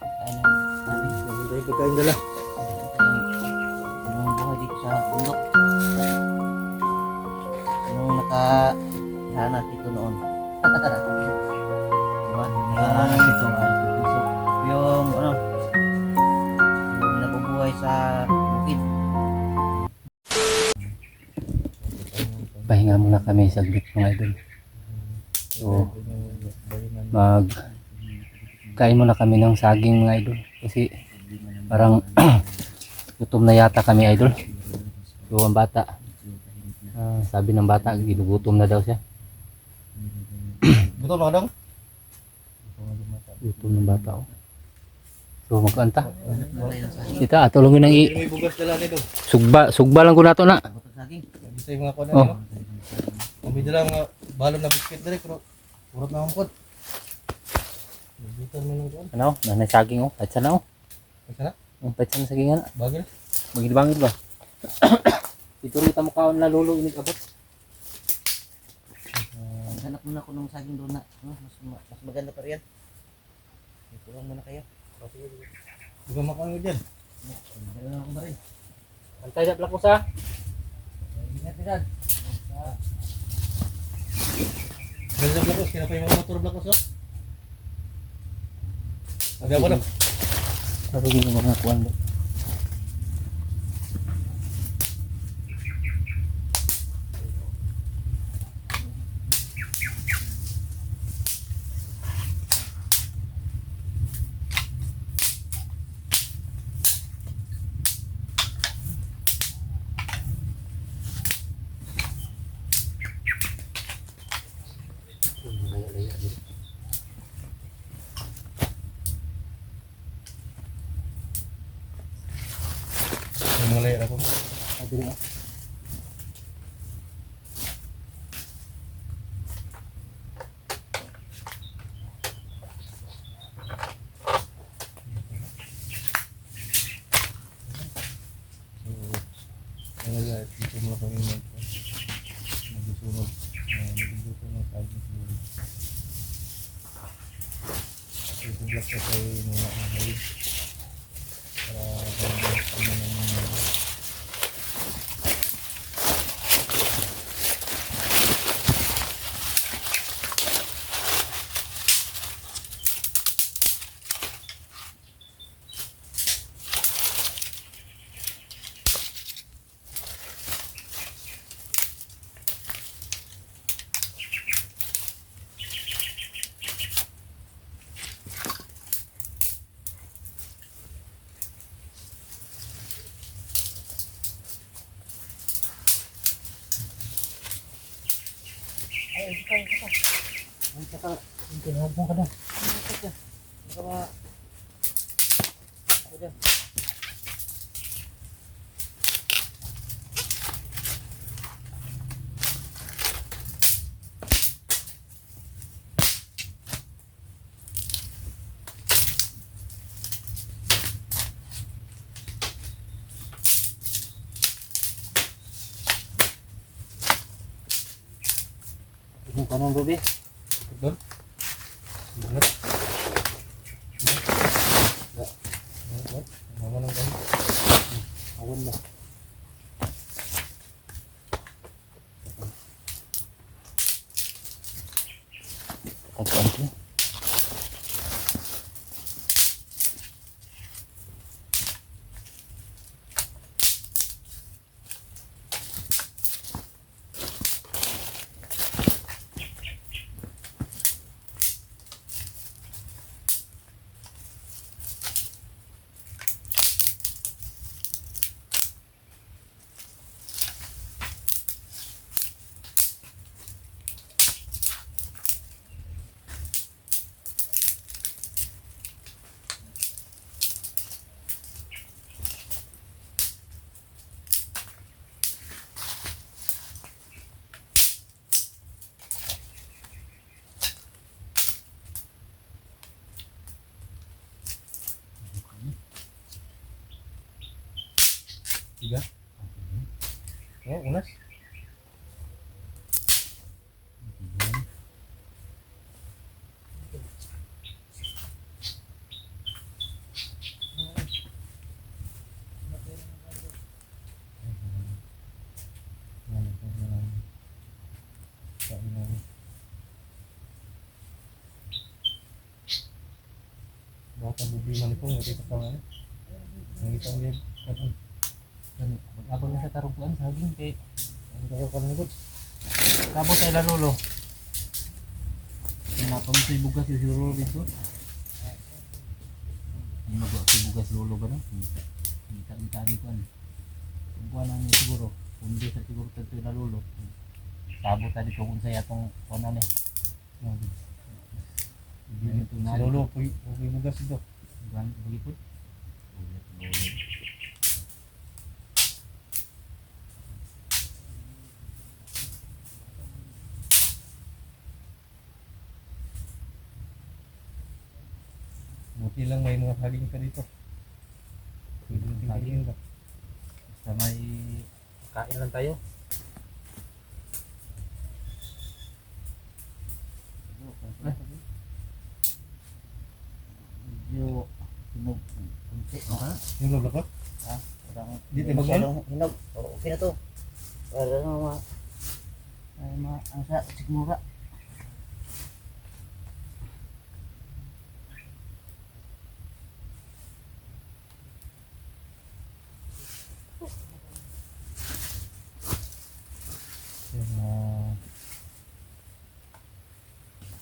Ano, namin. Dahil pagkain dala. Anong buhay dito sa bundok. Anong nakahanap dito noon. Diba? Nakahanap dito. Yung ano, yung nabubuhay sa bukid. Pahinga muna kami saglit mga idol. So, kain muna kami ng saging mga idol. Kasi parang gutom na yata kami idol. So, ang bata, sabi ng bata, ginugutom na daw siya. Betul bang dong? Gutom ng bata. Oh. So, magkanta. Kita, tulungin ng May bugas dala nito. sugba lang ko na to na. Saging. Bisa yung mga kuwan Oh. na. Kami dala mga balon na biscuit dali pero urot na angkot. Dito man kuwan. Ano? Nanay saging oh. Kahit sana oh. Sana? Kahit sana saging nga. Bagay. Magid-bangid ba? Ito rin mo kaon na lolo inig abot. Hanap muna ko ng saging doon na. Mas maganda pa riyan. Ito lang muna kayo. Bukan makan dyan. Dala na ako na rin. Antay na plak mo sa. Ingat. Ganda blakos, kinapa yung mga motor blakos oh. Ada apa dong? Sabi ko mga kuwan ba? Yang mulai apa? Sabi nga. Yang mulai itu mulai kami nagsusunog. Nagduduto ng saging siguro. Ito blak sa kayo mga ahali. Para kami ng mga Kinabong ka na. Yung kanong gabi. doon. Bulat. Mama nang kami. Awan ba? Pagkaanti. Tiga. Oh, unas. Ako ang problema ni Pong, hindi ko pa nga. Ang isang yun, Abang na sa karupuan, saging kay ang kayo ka nilod. tapos tayo lalulo. Napamitoy bugas yung siguro dito. Hindi mag-bukas bugas lolo ba no? Kita nito ano. Buwan na siguro. Kundi sa siguro tayo lalulo. Tabo tayo dito kung saya itong kanan eh. Hindi ito Si na. Lolo, puy bugas ito. Buwan, bagi po. Buti lang may mga saging ka dito. Pwede natin kainin ba? Basta may kain lang tayo. Medyo hinog kunti. Yung lolo ko? Parang Di tayo masyadong hinog. Oo, okay na to. Para ay ang sa sigmura.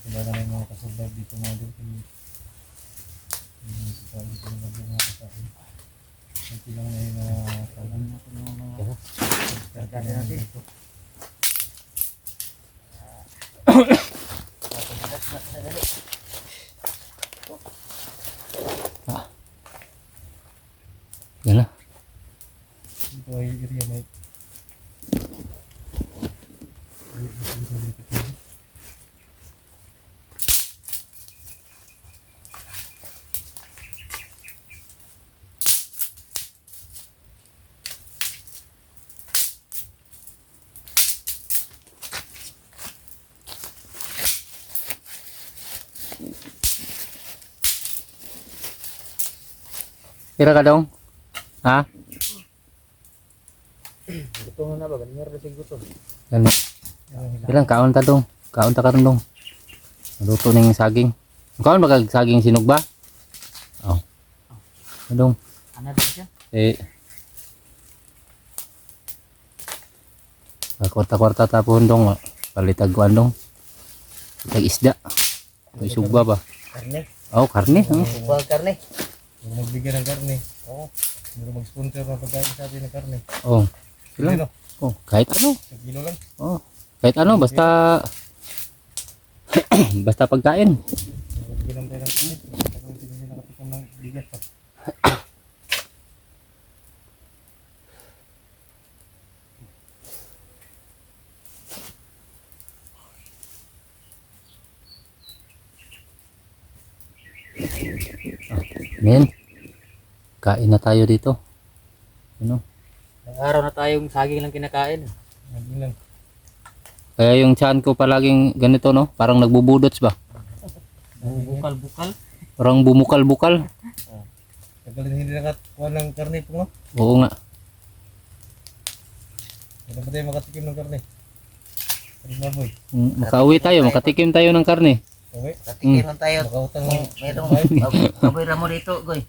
Wala na yung mga kasurvive dito mga doon. Dito na lang yung mga kasain. Kunti lang na yung mga Alam na ko ng mga karga natin dito. Yan na. Dito ay area may Tira ka dong? Ha? Gutom na ba? Ganyan rin sig gutom. Yan. Ilang kaon ta dong? Kaon ta karon dong. Luto ning saging. Kaon ba kag saging sinog ba? Oh. Dong. Ano din siya? Kwarta-kwarta tapon dong. Palitag kuan dong. Palitag isda. May sugba ba? Karne. Oh, karne. Bawal karne. Puro magbigay ng karne. Oo. Puro mag-sponsor ng pagkain sa atin ng karne. Oh. Kilo Ilang? Oh, kahit ano. Sa kilo lang. Oh. Kahit ano basta basta pagkain. Magbigay tayo ng karne. Tapos hindi nila nakatikam ng bigas pa. Men. Kain na tayo dito. Ano? Ang araw na tayong saging lang kinakain. Hindi lang. Kaya yung tiyan ko palaging ganito no, parang nagbubudots ba? Bukal-bukal. Parang bumukal-bukal. Tagal din hindi nakakuha ng karne po no? Oo nga. Wala pa tayo makatikim ng karne. Karne baboy. Makauwi tayo, makatikim tayo ng karne. Okay? Katikim lang tayo. Makautang Kung merong baboy ramo dito, Goy.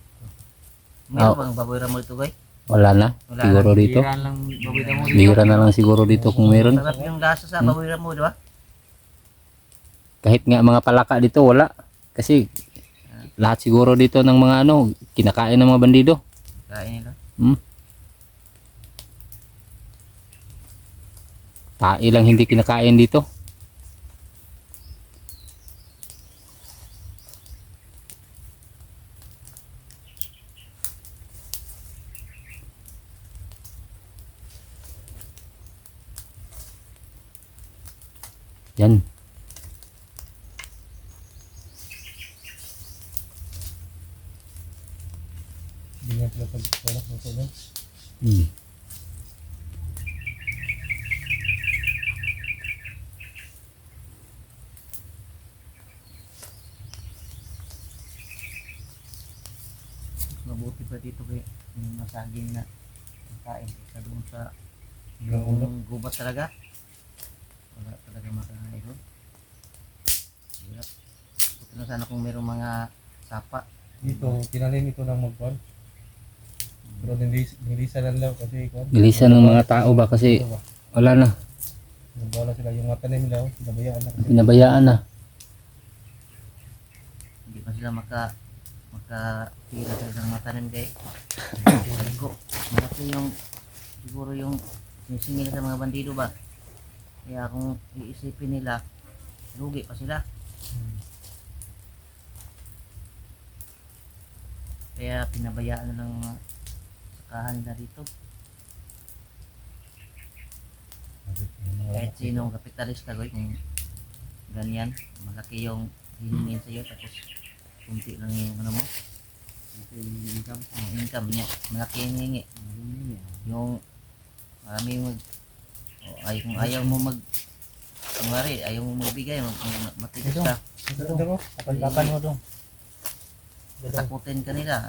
Meron bang baboy ramo dito, Goy? Wala na, Wala siguro na, dito. bihira lang baboy ramo dito. Bihira na lang siguro dito kung meron. Sarap yung lasa sa baboy ramo, di ba? Kahit nga mga palaka dito, wala. Kasi lahat siguro dito ng mga ano, kinakain ng mga bandido. Kain nila. Tae lang hindi kinakain dito. Yan. Hindi nga sila pag-wala ng karne. Hmm. Mabuti pa dito kay yung masaging na kain sa doon sa Yung ulo. yung gubat talaga. Wala talaga makain doon. Hirap. Buti na sana kung merong mga sapa. Dito, tinanim ito ng magkuhan. Pero nilisa lang daw kasi kuhan. Bilisan ng mga tao ba kasi Ano ba? wala na. Nagbawa sila yung mga tanim daw. Pinabayaan na kasi. Pinabayaan na. Hindi pa sila makatira sa mga tanim kay ko. Malaki yung siguro yung sinisingil sa mga bandido ba. Kaya kung iisipin nila, lugi pa sila. Kaya pinabayaan na ng mga sakahan na dito. Kahit sinong kapitalista ko, kung ganyan, malaki yung hihingin sa'yo tapos kunti lang yung ano mo. Ang income niya, malaki yung hihingi. Yung marami mag ay kung ayaw mo kunwari, ayaw mo magbigay, matigas ka, Ito mo? Kapal-kapal mo dong. tatakutin ka nila.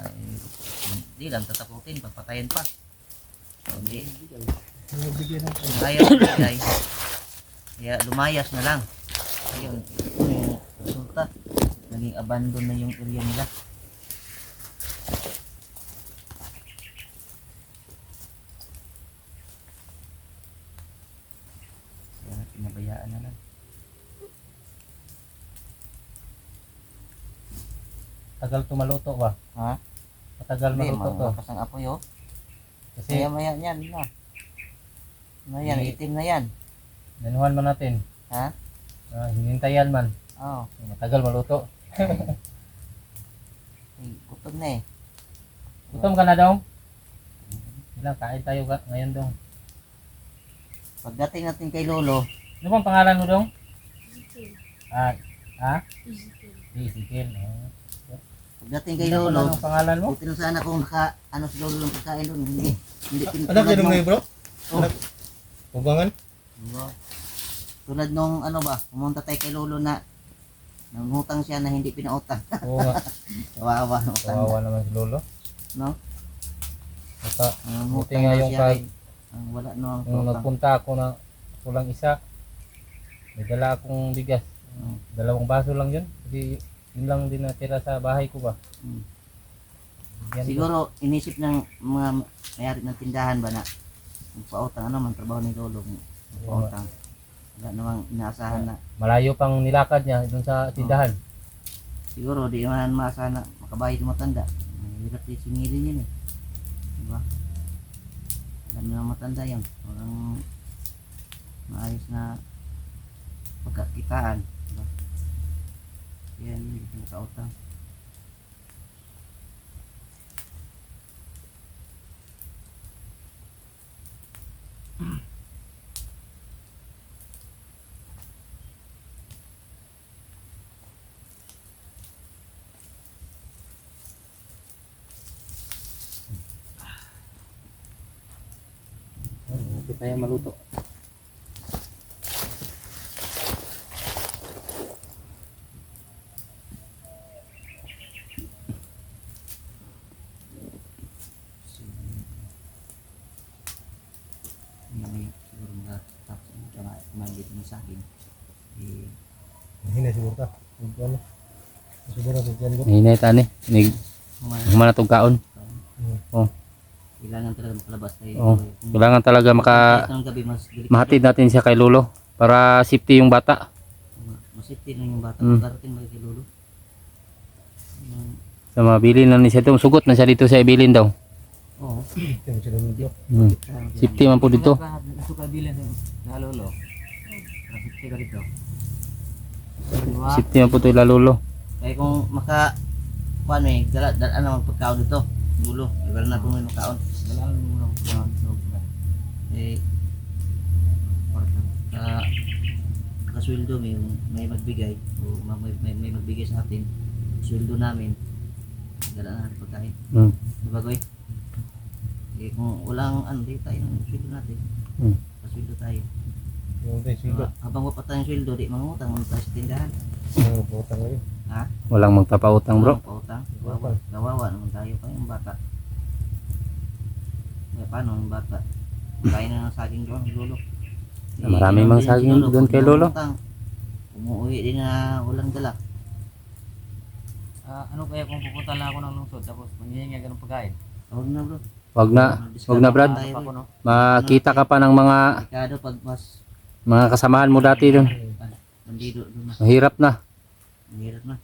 Hindi lang tatakutin, papatayin pa. Hindi. Bigyan ng Kung ayaw magbigay, kaya lumayas na lang. Ayun, ito yung resulta. Naging abandon na yung area nila. Kaya pinabayaan na lang. Tagal tumaluto ba? Ha? Matagal Hindi, maluto to. malakas ang apoy oh. Kasi Maya maya yan na. Ano yan, itim na yan. nanuhan man natin. Ha? Hinintayan man. Oo. Matagal maluto. Gutom na eh. Gutom ka na dong? Ilang kain tayo ngayon dong. Pagdating natin kay Lolo, Ano bang pangalan mo dong? Ha? Ezekiel. pagdating kay Ano Lolo, ang pangalan mo? buti na sana kung ano si Lolo ng pagkain doon. Hindi Anak pinutulad yan mo nung, bro? Oh. Anak? Ubangan? Diba? Tulad nung ano ba, pumunta tayo kay Lolo na nangutang siya na hindi pinautang. Oo nga. Kawawa ng utang. Kawawa naman si Lolo. No? Basta, Nangutang buti nga daw yung siya pag eh. Ang wala no ang nung utang. nagpunta ako na kulang isa, may dala akong bigas. Mm. 2 baso lang yun. Kasi yun lang din natira sa bahay ko ba. Mm. Yan ko. Siguro inisip ng mga may-ari ng tindahan ba na pautang ano man trabaho ni Lolo pautang. Wala namang inaasahan na Malayo pang nilakad niya dun sa tindahan. siguro di man maasahan na makabayad yung matanda. Hirap din singilin yun eh. Diba? Alam nyo ang matanda yan. Walang maayos na pagkakitaan. Diba? Yan, hindi ko nakautang. Hindi tayo maluto. May siguro mga tapos kumain dito ng saging. Eh, Hinay siguro ka. Ano? Siguro sa dyan ko. Hinay tani. kumain. Humana tong kaon. Kailangan talaga makalabas tayo. Oo. Kailangan talaga Ng gabi mas delikado. mahatid natin siya kay Lolo para safety yung bata. Masipin lang yung bata. Mm. Darating ba kay Lolo? Sa mabilin lang ni siya. Sugot na siya dito sa ibilin daw. Oo. Ito mo sila video. Safety man po dito. Ito ka bilan na Lolo. Safety ka dito. Diba? Safety man po ito ila Lolo. Kaya kung paano eh, dala na magpagkaon dito. Dulo, wala na kung may makaon. Wala na muna magpagkaon. Eh, kasweldo may magbigay o may magbigay sa atin. Sweldo namin, dala na natin pagkain. Diba Goy? Eh kung walang ano, di tayo ng sweldo natin. Kasweldo tayo. Yung tayo sigo. Habang wapa tayong sweldo, di mangutang mo tayo sa tindahan. Ang putang ngayon. Ha? Walang magpapautang bro. Pautang. Kawawa naman tayo pa yung bata. Kaya paano yung bata? Kain na ng saging doon, Lolo. Maraming mga saging doon kay Lolo. Umuwi din na walang dala. Ano kaya kung pupunta lang ako ng lungsod tapos manghihingi ka ng pagkain? Huwag na bro. Wag na. Wag na, Brad. Tayo, Ano pa ako, bro. no? Makita ka pa ng Delikado pag mas mga kasamahan mo dati doon. bandido doon na. Mahirap na. Mahirap na.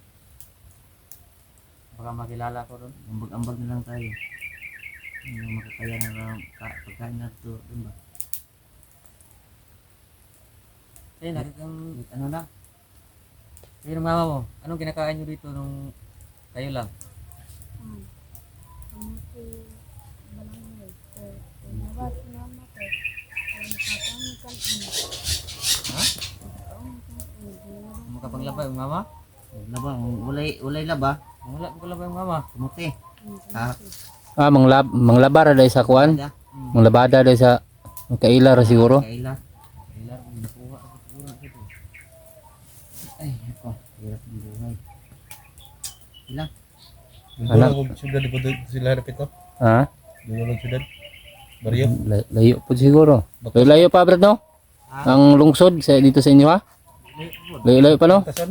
Baka makilala ko doon. Ambag-ambag na lang tayo. Yung makakaya na pagkain na ito. Doon ba? Eh, nakikang, Ano na? yun ang mama mo. Anong kinakain nyo dito nung kayo lang? Makapanglaba yung mama? Laba, ulay laba. Wala ko laba yung mama. Kumuti. Ah, Manglabara dahil sa kuan. ada. Manglabada dahil sa kailar siguro. Kaila. Kailan, nakuha ako siguro dito. Ay, ako. Hirap ng buhay. Ilang? Anak. Doon syudad di po sila harap ito. Ha? Doon syudad. Baryo. Layo po siguro. Layo pa, Brad, no? Ang lungsod dito sa inyo, ha? Layo pa, no? Kasan?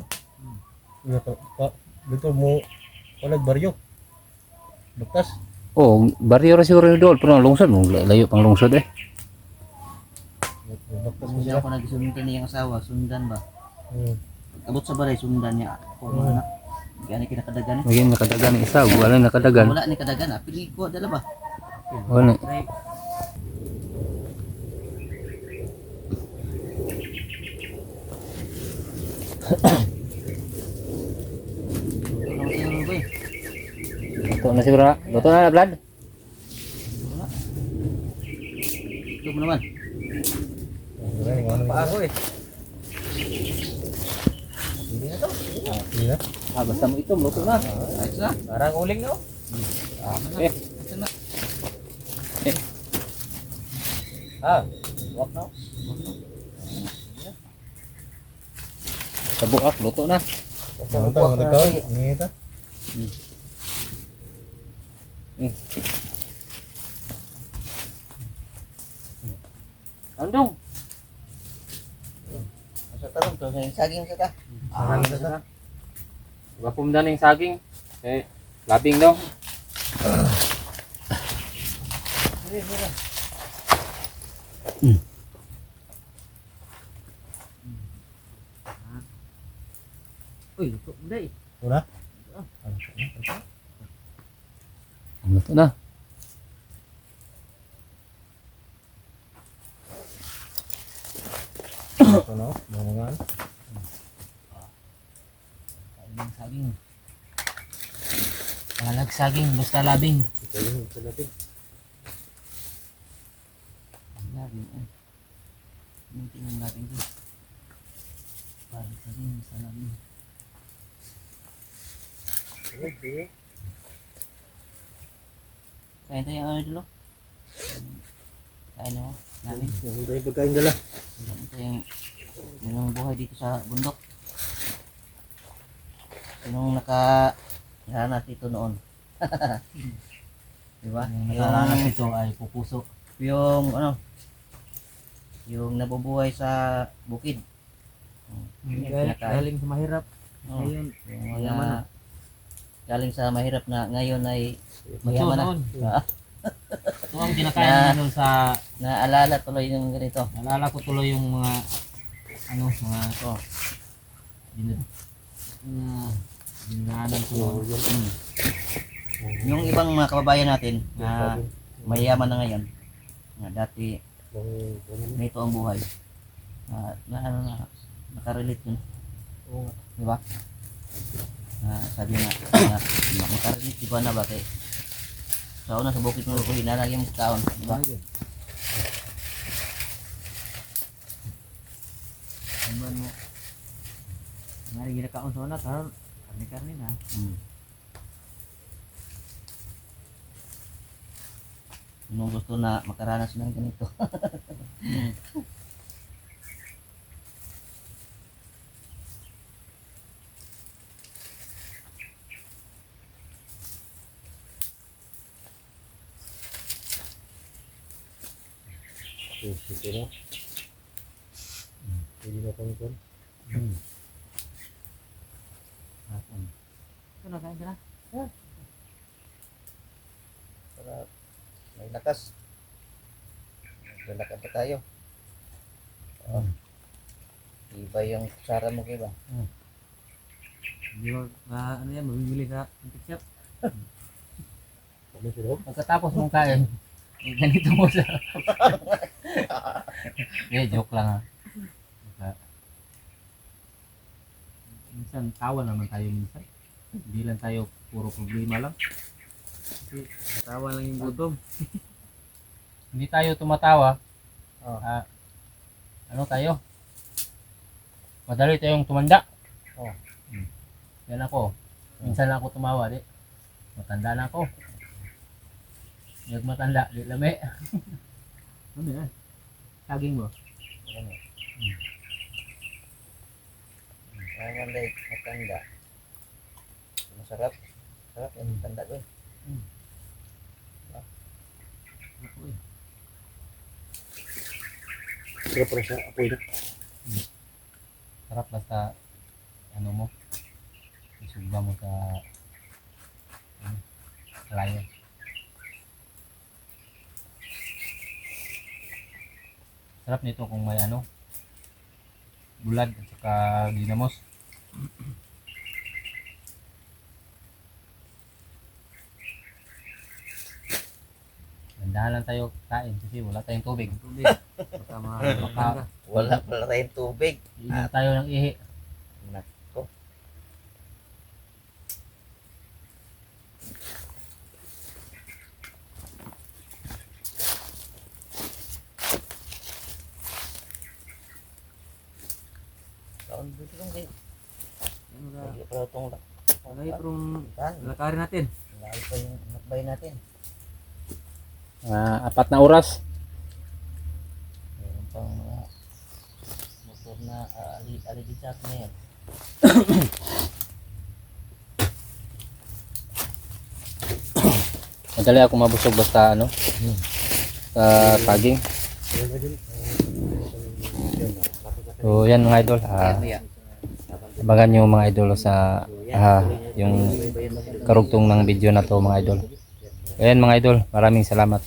Dito mo wala baryo. Bukas. Oh, baryo ra siguro doon, pero ang lungsod, layo pang lungsod eh. Bukas mo Hindi sila. ako nagsundan niya yung asawa. Sundan ba? Hmm. Abot sa balay, sundan niya. Ako mga anak. Gani kinakadagan eh. Maging nakadagan isa, wala nakadagan. Wala ni kadagan ah. Pili ko, dala ba? Wala. Ay, Ano kayo ano ba eh? Luto na siguro. Luto na, Brad. Wala. Ito mo naman. pa ako eh. Hindi na. Basta mo ito, luto na. Ayos na. Parang uling no? Eh, Ayos na. Wak no? sa buak, luto na. Ano ta? Ano ta? Ini ta. Andong. Sa tarong to, sa saging sa ta. Sarang ta. Wapumda ng saging. Eh, labing daw. Uy, luto mo dahil. Una. Luto na. Ano? Mga Kain ng saging. Palag saging, basta labing. Ayun, sa natin. Labing eh. Yung tingnan natin ko. Palag saging, basta labing. Kain tayo ano dito? Kain mo namin. Yung tayo pagkain dala. Ito yung buhay dito sa bundok. Sinong nakaranas dito noon? Diba? Yung nakaranas ito ay pupuso. Yung ano, yung nabubuhay sa bukid. Galing sa mahirap. Oh, Ngayon, yung mayaman na. mga galing sa mahirap na ngayon ay Ito mayaman na. noon. Ah, Ito ang kinakain namin noon sa, naalala tuloy yung ganito. naalala ko tuloy yung mga, ano, mga, Oh, dinaanan ko noon. yung ibang mga kababayan natin na mayaman na ngayon, na dati ganito ang buhay. Nakarelate yun. Di ba? Sabi na makarelate di ba na ba kay sa una sa bukid mo ko hinalag yung taon, di ba? Ano mo? Nga ginakaon sa una, karon karne-karne na. Nung gusto na makaranas ng ganito. Ito na. Hindi na pang kon. Ito na, kain ka na. Para may lakas. Lalakad pa tayo. Oh. Iba yung kutsara mo, Kiba. Hindi mo, ano yan, mamimili sa antique shop. Pagkatapos mong kain, ganito mo sa... joke lang ha. Minsan, tawa naman tayo minsan. Hindi lang tayo puro problema lang. Kasi natawa lang yung gutom. Hindi tayo tumatawa. Oh. Ano tayo? Madali tayong tumanda. Oh. Yan ako. Minsan lang ako tumawa. Di. Matanda na ako. Yung matanda, di lami. Ano yan? Saging mo? Ano? Ang like matanda. Masarap. Sarap yung matanda ko. Ako eh. Sarap pala sa apoy na. Sarap basta ano mo. Isugba mo sa kalayo. Sarap nito kung may ano bulad at saka ginamos. Gandahan lang tayo kain kasi wala tayong tubig. Tubig. Baka makakaka. Wala pala tayong tubig. Iinom tayo ng ihi. Nako. Kaon dito lang kayo. Lagi pala itong Lagi parang Saan? lakarin natin. Lagi pa yung nakbay natin. 4 na oras. Meron pang mga motor na aligid-sak na yan. Madali ako mabusog basta ano sa saging. So yan mga idol, abangan nyo mga idol sa yung karugtong ng video na to mga idol. Ayan mga idol, maraming salamat.